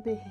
been.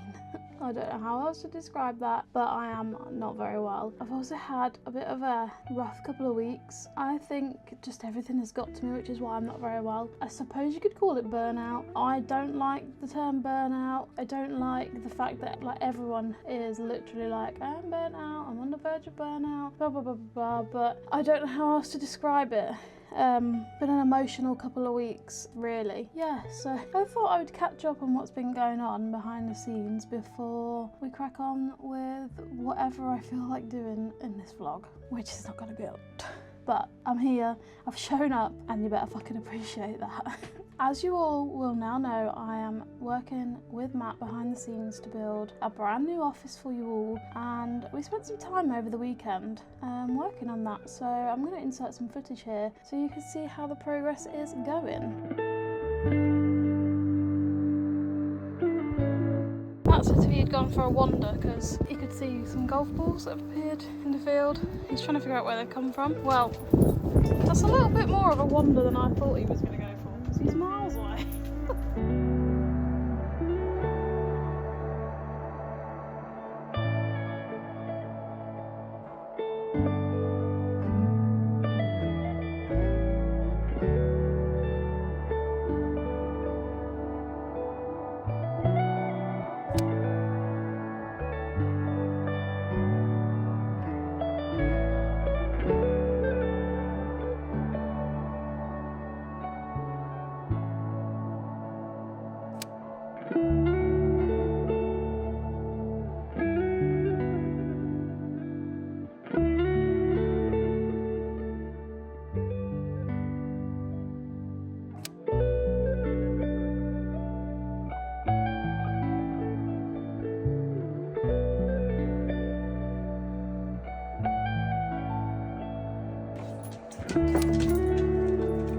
I don't know how else to describe that, but I am not very well. I've also had a bit of a rough couple of weeks. I think just everything has got to me, which is why I'm not very well. I suppose you could call it burnout. I don't like the term burnout. I don't like the fact that like everyone is literally like, I'm burnt out, I'm on the verge of burnout, blah blah blah blah blah, but I don't know how else to describe it. Been an emotional couple of weeks, really. Yeah, so I thought I would catch up on what's been going on behind the scenes before we crack on with whatever I feel like doing in this vlog, which is not gonna be a lot. But I'm here, I've shown up, and you better fucking appreciate that. As you all will now know, I am working with Matt behind the scenes to build a brand new office for you all, and we spent some time over the weekend working on that, so I'm going to insert some footage here so you can see how the progress is going. Matt said to me he'd gone for a wander because he could see some golf balls that have appeared in the field. He's trying to figure out where they've come from. Well, that's a little bit more of a wander than I thought he was going to go for, because he's miles away.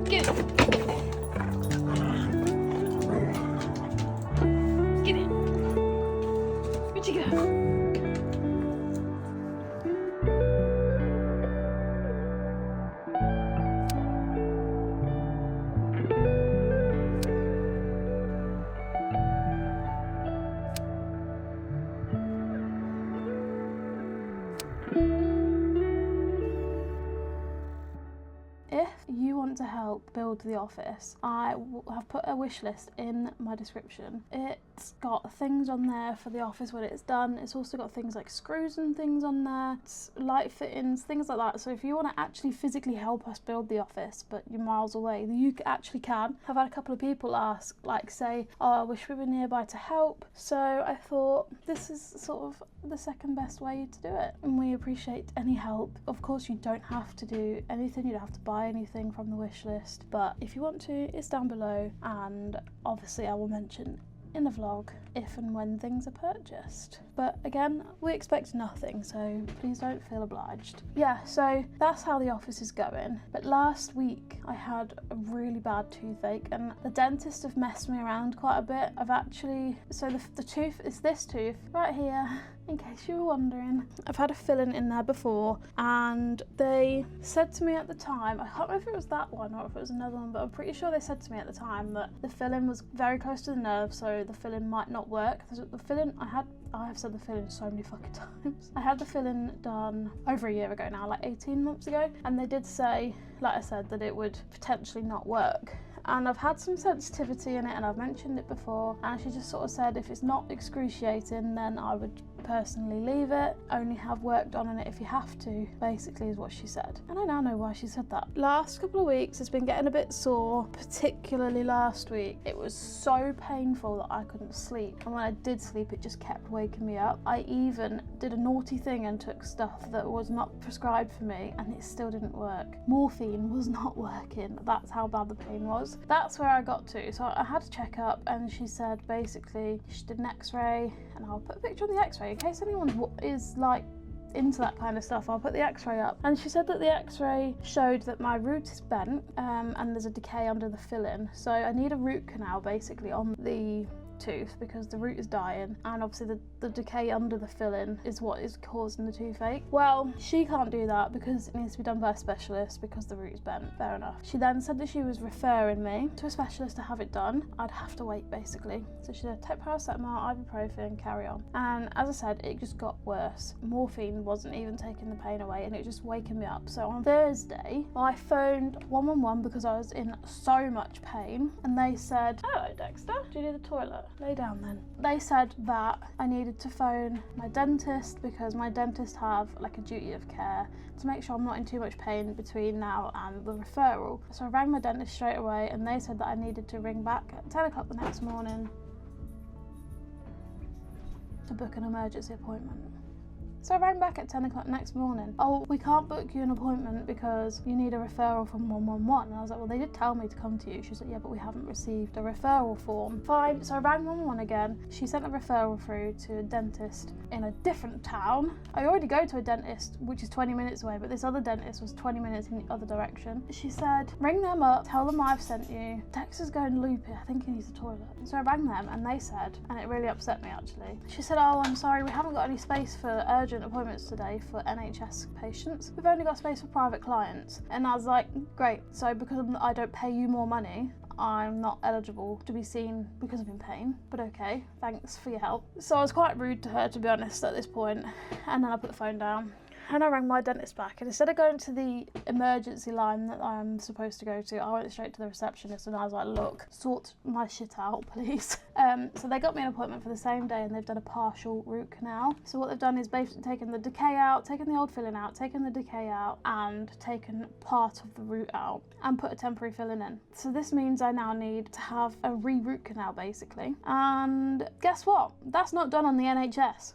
Get it. Get it. Where'd you go? If you want to help build the office, I have put a wish list in my description. It's got things on there for the office when it's done. It's also got things like screws and things on there, it's light fittings, things like that. So if you want to actually physically help us build the office, but you're miles away, you actually can. I've had a couple of people ask, like say, oh, I wish we were nearby to help. So I thought this is sort of the second best way to do it, and we appreciate any help. Of course, you don't have to do anything, you don't have to buy anything from the wish list, but if you want to, it's down below, and obviously I will mention in the vlog if and when things are purchased. But again, we expect nothing, so please don't feel obliged. Yeah, so that's how the office is going. But last week I had a really bad toothache, and the dentist have messed me around quite a bit. I've actually, so the tooth is this tooth right here, in case you were wondering. I've had a filling in there before, and they said to me at the time, I can't remember if it was that one or if it was another one, but I'm pretty sure they said to me at the time that the filling was very close to the nerve, so the filling might not work. The filling I have said the filling so many fucking times. I had the filling done over a year ago now, like 18 months ago, and they did say, like I said, that it would potentially not work. And I've had some sensitivity in it, and I've mentioned it before, and she just sort of said if it's not excruciating, then I would personally leave it, only have work done on it if you have to, basically is what she said. And I now know why she said that. Last couple of weeks it's been getting a bit sore, particularly last week. It was so painful that I couldn't sleep, and when I did sleep it just kept waking me up. I even did a naughty thing and took stuff that was not prescribed for me, and it still didn't work. Morphine was not working, that's how bad the pain was. That's where I got to. So I had a checkup, and she said basically she did an x-ray, and I'll put a picture of the x-ray in case anyone is like into that kind of stuff. I'll put the x-ray up, and she said that the x-ray showed that my root is bent, and there's a decay under the filling, so I need a root canal basically on the tooth because the root is dying, and obviously the decay under the filling is what is causing the toothache. Well, she can't do that because it needs to be done by a specialist because the root is bent. Fair enough. She then said that she was referring me to a specialist to have it done. I'd have to wait basically. So she said take paracetamol, ibuprofen, carry on. And as I said, it just got worse. Morphine wasn't even taking the pain away, and it just waking me up. So on Thursday I phoned 111 because I was in so much pain, and they said, hello Dexter, do you need the toilet? Lay down then. They said that I needed to phone my dentist because my dentist have like a duty of care to make sure I'm not in too much pain between now and the referral. So I rang my dentist straight away, and they said that I needed to ring back at 10 o'clock the next morning to book an emergency appointment. So I rang back at 10 o'clock next morning. Oh, we can't book you an appointment because you need a referral from 111. And I was like, well, they did tell me to come to you. She was like, yeah, but we haven't received a referral form. Fine. So I rang 111 again. She sent a referral through to a dentist in a different town. I already go to a dentist, which is 20 minutes away, but this other dentist was 20 minutes in the other direction. She said, ring them up, tell them I've sent you. Dexter's going loopy. I think he needs the toilet. So I rang them, and they said, and it really upset me actually. She said, oh, I'm sorry, we haven't got any space for urgent appointments today for NHS patients. We've only got space for private clients. And I was like, great. So because I don't pay you more money, I'm not eligible to be seen because I'm in pain, but okay, thanks for your help. So I was quite rude to her, to be honest, at this point, and then I put the phone down. And I rang my dentist back, and instead of going to the emergency line that I'm supposed to go to, I went straight to the receptionist, and I was like, look, sort my shit out, please. So they got me an appointment for the same day, and they've done a partial root canal. So what they've done is basically taken the decay out, taken the old filling out, taken the decay out, and taken part of the root out, and put a temporary filling in. So this means I now need to have a re-root canal, basically. And guess what? That's not done on the NHS.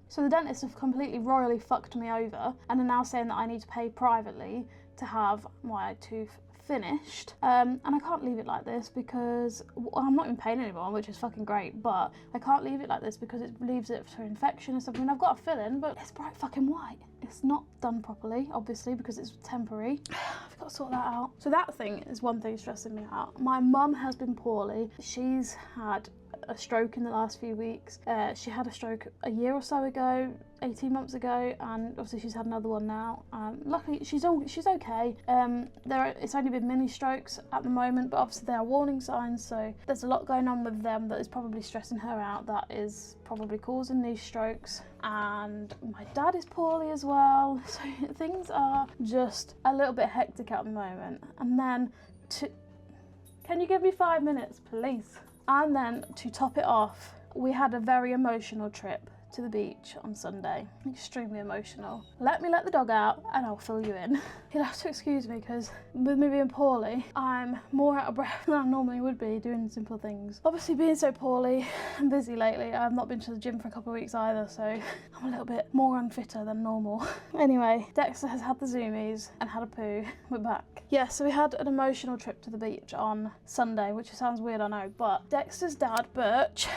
So the dentists have completely royally fucked me over and are now saying that I need to pay privately to have my tooth finished. And I can't leave it like this because I'm not in pain anymore, which is fucking great, but I can't leave it like this because it leaves it for infection and stuff. I mean, I've got a fill-in, but it's bright fucking white. It's not done properly, obviously, because it's temporary. I've got to sort that out. So that thing is one thing stressing me out. My mum has been poorly. She's had a stroke in the last few weeks. She had a stroke a year or so ago, 18 months ago, and obviously she's had another one now. Luckily she's okay. It's only been mini strokes at the moment, but obviously there are warning signs, so there's a lot going on with them that is probably stressing her out, that is probably causing these strokes. And my dad is poorly as well, so things are just a little bit hectic at the moment. And then can you give me 5 minutes, please? And then to top it off, we had a very emotional trip to the beach on Sunday. Extremely emotional. Let me let the dog out and I'll fill you in. You'll have to excuse me because with me being poorly, I'm more out of breath than I normally would be doing simple things. Obviously being so poorly and busy lately, I've not been to the gym for a couple of weeks either, so I'm a little bit more unfitter than normal. Anyway, Dexter has had the zoomies and had a poo. We're back. Yeah, so we had an emotional trip to the beach on Sunday, which sounds weird, I know, but Dexter's dad, Birch,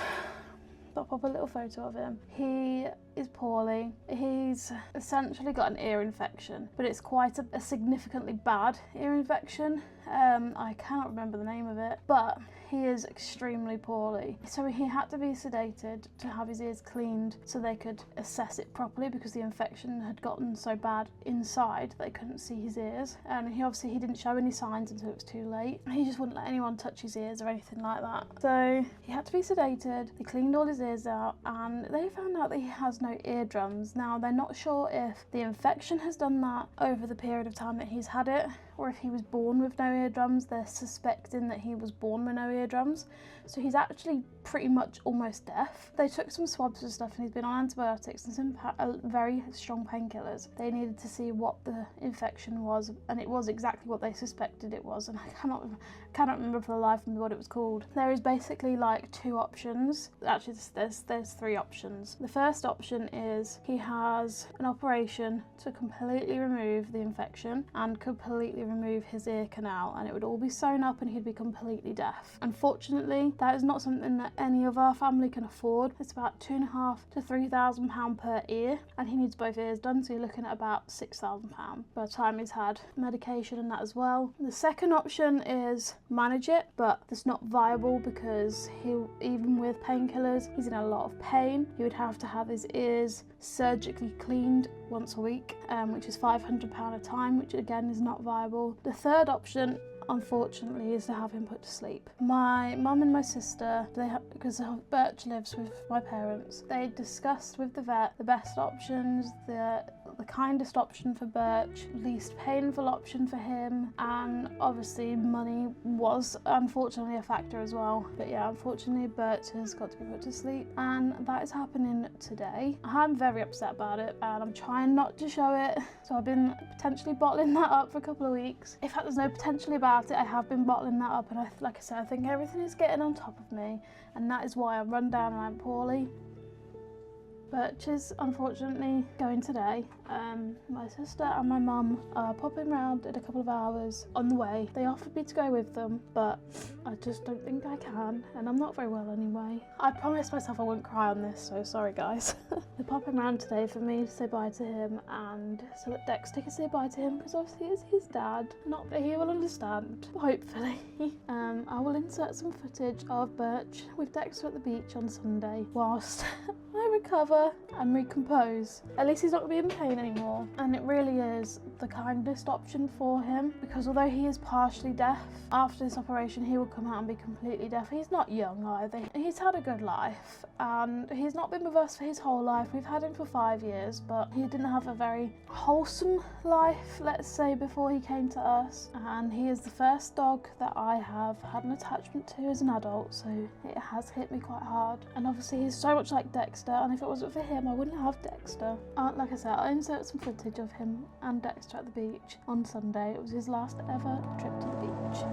I'll pop a little photo of him. He is poorly. He's essentially got an ear infection, but it's quite a significantly bad ear infection. I cannot remember the name of it, but he is extremely poorly. So he had to be sedated to have his ears cleaned so they could assess it properly because the infection had gotten so bad inside they couldn't see his ears. And he didn't show any signs until it was too late. He just wouldn't let anyone touch his ears or anything like that. So he had to be sedated. They cleaned all his ears out and they found out that he has no eardrums. Now they're not sure if the infection has done that over the period of time that he's had it, or if he was born with no eardrums. They're suspecting that he was born with no eardrums. So he's actually pretty much almost deaf. They took some swabs and stuff and he's been on antibiotics and some very strong painkillers. They needed to see what the infection was, and it was exactly what they suspected it was, and I cannot remember for the life of me what it was called. There is basically like two options. Actually there's three options. The first option is he has an operation to completely remove the infection and completely remove his ear canal, and it would all be sewn up and he'd be completely deaf. Unfortunately, that is not something that any of our family can afford. It's about £2,500 to £3,000 per ear, and he needs both ears done, so you're looking at about £6,000 by the time he's had medication and that as well. The second option is manage it, but that's not viable because even with painkillers, he's in a lot of pain. He would have to have his ears surgically cleaned once a week, which is £500 a time, which again is not viable. The third option, unfortunately, is to have him put to sleep. My mum and my sister, because Birch lives with my parents, they discussed with the vet the best options, the kindest option for Birch, least painful option for him, and obviously money was unfortunately a factor as well. But yeah, unfortunately Birch has got to be put to sleep, and that is happening today. I'm very upset about it, and I'm trying not to show it, so I've been potentially bottling that up for a couple of weeks. In fact, there's no potentially about it, I have been bottling that up, and like I said, I think everything is getting on top of me, and that is why I'm run down and I'm poorly. Birch is unfortunately going today. My sister and my mum are popping round in a couple of hours on the way. They offered me to go with them, but I just don't think I can, and I'm not very well anyway. I promised myself I wouldn't cry on this, so sorry guys. They're popping round today for me to say bye to him, and so that Dexter can say bye to him, because obviously it's his dad. Not that he will understand, hopefully. I will insert some footage of Birch with Dexter at the beach on Sunday whilst I recover and recompose. At least he's not going to be in pain anymore, and it really is the kindest option for him, because although he is partially deaf, after this operation he will come out and be completely deaf. He's not young either. He's had a good life, and he's not been with us for his whole life. We've had him for 5 years, but he didn't have a very wholesome life, let's say, before he came to us, and he is the first dog that I have had an attachment to as an adult, so it has hit me quite hard. And obviously he's so much like Dexter, and if it wasn't for him I wouldn't have Dexter. Like I said, I'll insert some footage of him and Dexter at the beach on Sunday. It was his last ever trip to the beach.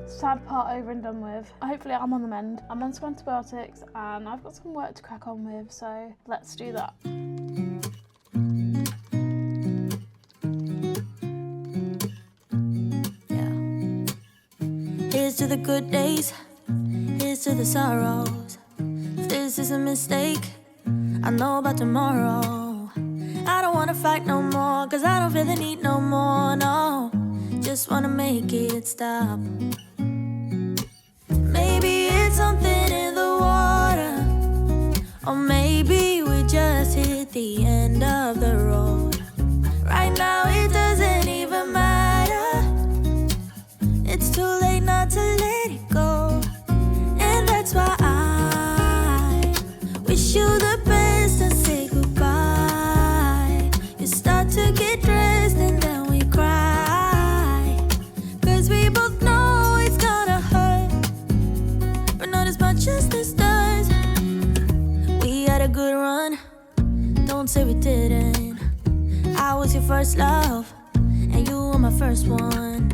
Sad part over and done with. Hopefully I'm on the mend. I'm on some antibiotics and I've got some work to crack on with, so let's do that. Yeah. Here's to the good days, here's to the sorrows. If this is a mistake, I know about tomorrow. I don't wanna fight no more, cause I don't feel the need no more, no. Just wanna make it stop. Maybe it's something in the water, or maybe we just hit the end of the road. Right now it doesn't even matter. It's too late not to let it go. And that's why I wish you the best and say goodbye. You start to get dressed and then we cry, cause we both know it's gonna hurt, but not as much as this does. We had a good run, don't say we didn't. I was your first love, and you were my first one.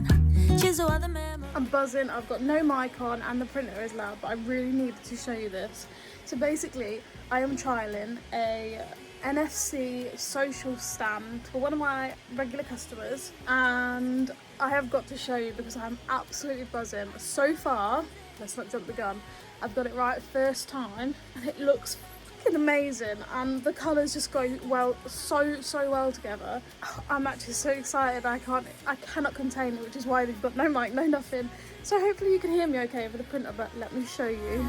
Cheers to all the memories. I'm buzzing, I've got no mic on and the printer is loud, but I really needed to show you this. So basically, I am trialling a NFC social stand for one of my regular customers, and I have got to show you because I'm absolutely buzzing. So far, let's not jump the gun, I've got it right first time, and it looks fucking amazing, and the colours just go well, so well together. I'm actually so excited, I cannot contain it, which is why we've got no mic, no nothing. So hopefully you can hear me okay over the printer, but let me show you.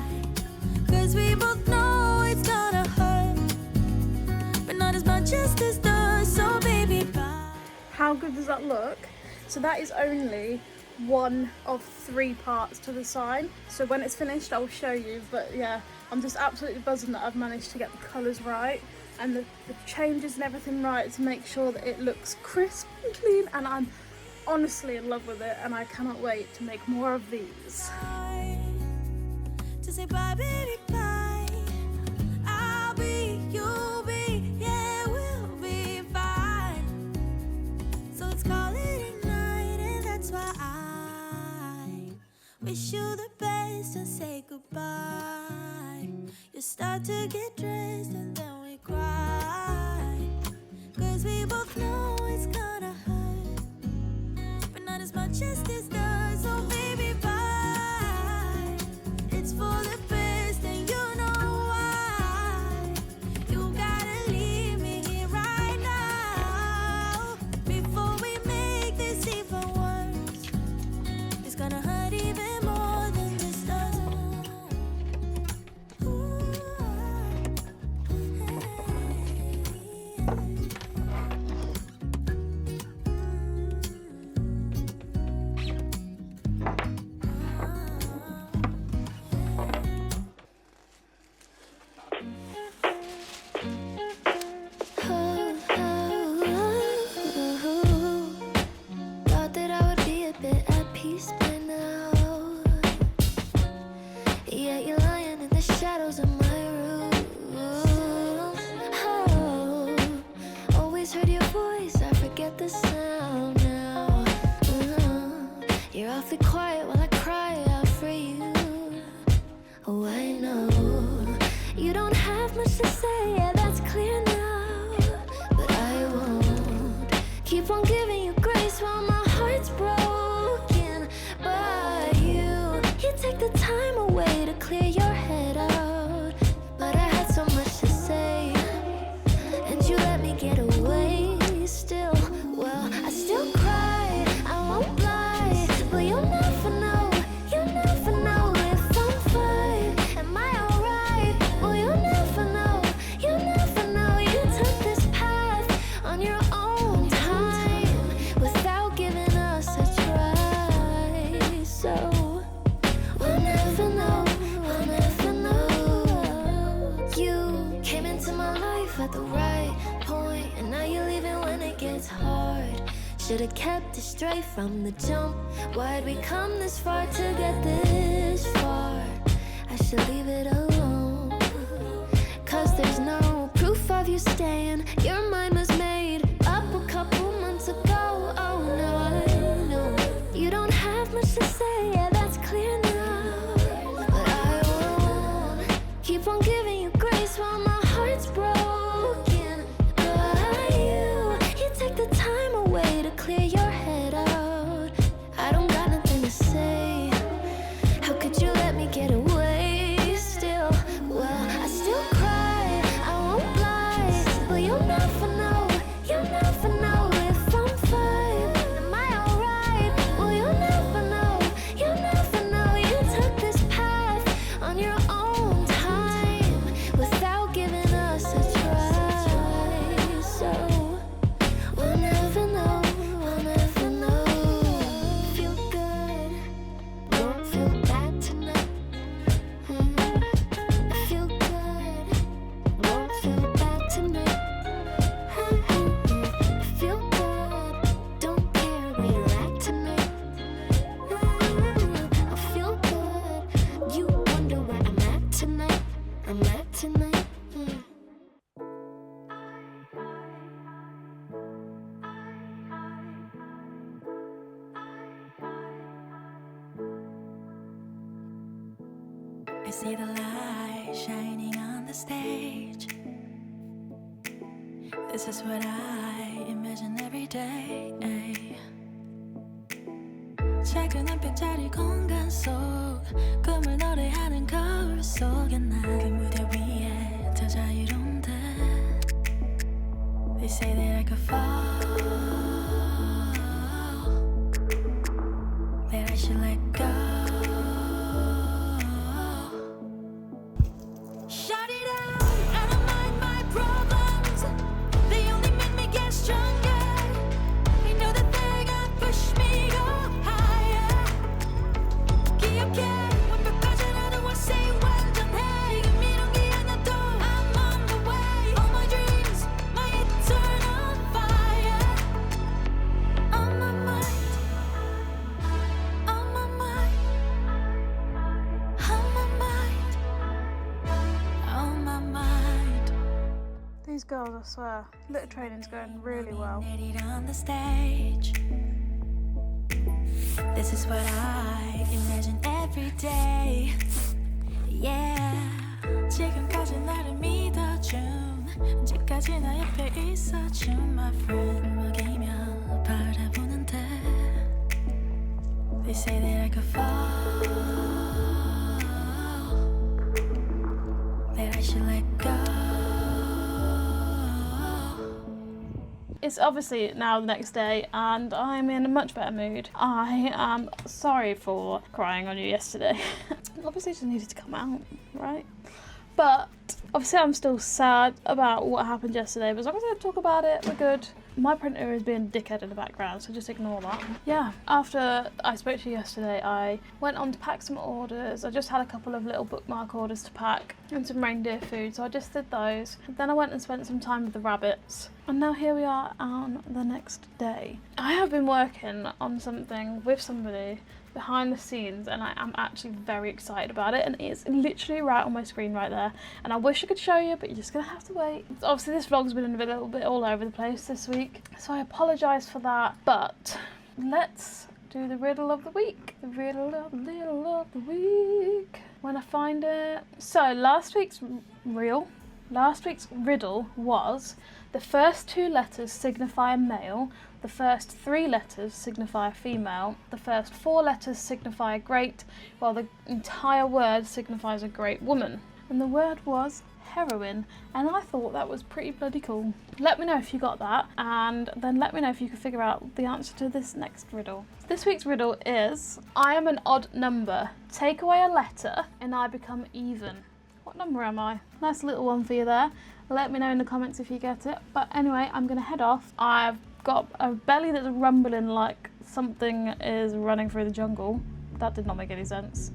Cause we both know it's gonna hurt, but not as much as this does, so baby bye. How good does that look? So that is only one of 3 parts to the sign, so when it's finished I will show you. But yeah, I'm just absolutely buzzing that I've managed to get the colours right and the changes and everything right to make sure that it looks crisp and clean, and I'm honestly in love with it, and I cannot wait to make more of these. To say bye, baby, bye. I'll be, you'll be, yeah, we'll be fine. So let's call it ignite, and that's why I wish you the best and say goodbye. You start to get dressed and then we cry, 'cause we both know it's gonna hurt, but not as much as this does. So baby, bye. It's for the best and you know why. You gotta leave me here right now before we make this even worse. It's gonna hurt even more than this does. Thought that I would be a bit at peace by now. Yeah, you're lying in the shadows of my room. Oh, always heard your voice, I forget the sound now. You're awfully quiet while I cry out for you. Oh, I know you don't have much to say, yeah, that's clear now. But I won't keep on giving you grace while my heart's broken. But you take the time away to clear your head out. But I had so much to say, and you let me get away still. Well, I still cry, I won't lie, but you'll never know if I'm fine. Am I alright? Well, you'll never know. You took this path on your own time without giving us a try. So we'll never know. You came into my life at the right point, and now you're leaving when it gets hard. Should've kept it straight from the jump. Why'd we come this far to get this far? I should leave it alone, 'cause there's no proof of you staying. Your mind was made up a couple months ago. Oh no, I know you don't have much to say, yeah, that's clear now. But I won't keep on giving you grace while my heart's broken. But you take the time away to clear your head out. I don't got nothing to say. How could you let me get away still? Well, I still cry, I won't lie, but you'll never know if I'm fine. Am I alright? Well, you'll never know. You took this path on your own time without giving us a try. So we'll never know. Feel good, won't feel bad tonight. I feel good, won't feel bad tonight. I feel good, don't care where you're at tonight. I feel good, you wonder where I'm at tonight. I see the light shining on the stage. This is what I imagine every day. 작은 한 뼘짜리 공간 속 꿈을 노래하는 거울 속에 난 그 무대 위에 더 자유로운 듯. They say that I could fall, that I should let go. Shut it out, I don't mind my problems. They only make me get stronger. I know that they're gonna push me go higher. 기억해, 완벽하진 않아, I say 완전해. 지금 이런 게 아니어도 I'm on the way. All my dreams, my eternal fire. On my mind. girls, I swear. Little training's going really well. On the stage. This is what I imagine every day. Yeah. 지금까지 나를 믿어준 언제까지 나 옆에 있어준 my friend. 먹이며 바라보는데 They say that I could fall, that I should let go. It's obviously now the next day and I'm in a much better mood. I am sorry for crying on you yesterday. Obviously it just needed to come out, right? But obviously I'm still sad about what happened yesterday, but as long as I don't talk about it, we're good. My printer is being a dickhead in the background, so just ignore that. Yeah, after I spoke to you yesterday, I went on to pack some orders. I just had a couple of little bookmark orders to pack and some reindeer food, so I just did those. Then I went and spent some time with the rabbits. And now here we are on the next day. I have been working on something with somebody behind the scenes and I am actually very excited about it, and it's literally right on my screen right there, and I wish I could show you, but you're just gonna have to wait. Obviously this vlog's been a little bit all over the place this week, so I apologise for that, but let's do the riddle of the week. The riddle of the week. When I find it. So last week's riddle was: the first 2 letters signify a male, the first 3 letters signify a female, the first 4 letters signify a great, while the entire word signifies a great woman. And the word was heroine, and I thought that was pretty bloody cool. Let me know if you got that, and then let me know if you can figure out the answer to this next riddle. This week's riddle is: I am an odd number. Take away a letter and I become even. What number am I? Nice little one for you there. Let me know in the comments if you get it. But anyway, I'm going to head off. I've got a belly that's rumbling like something is running through the jungle. That did not make any sense.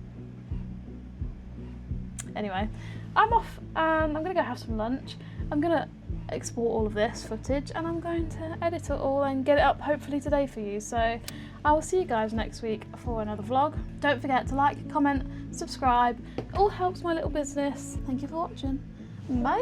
Anyway, I'm off and I'm going to go have some lunch. I'm going to export all of this footage and I'm going to edit it all and get it up hopefully today for you. So I will see you guys next week for another vlog. Don't forget to like, comment, subscribe. It all helps my little business. Thank you for watching. Bye.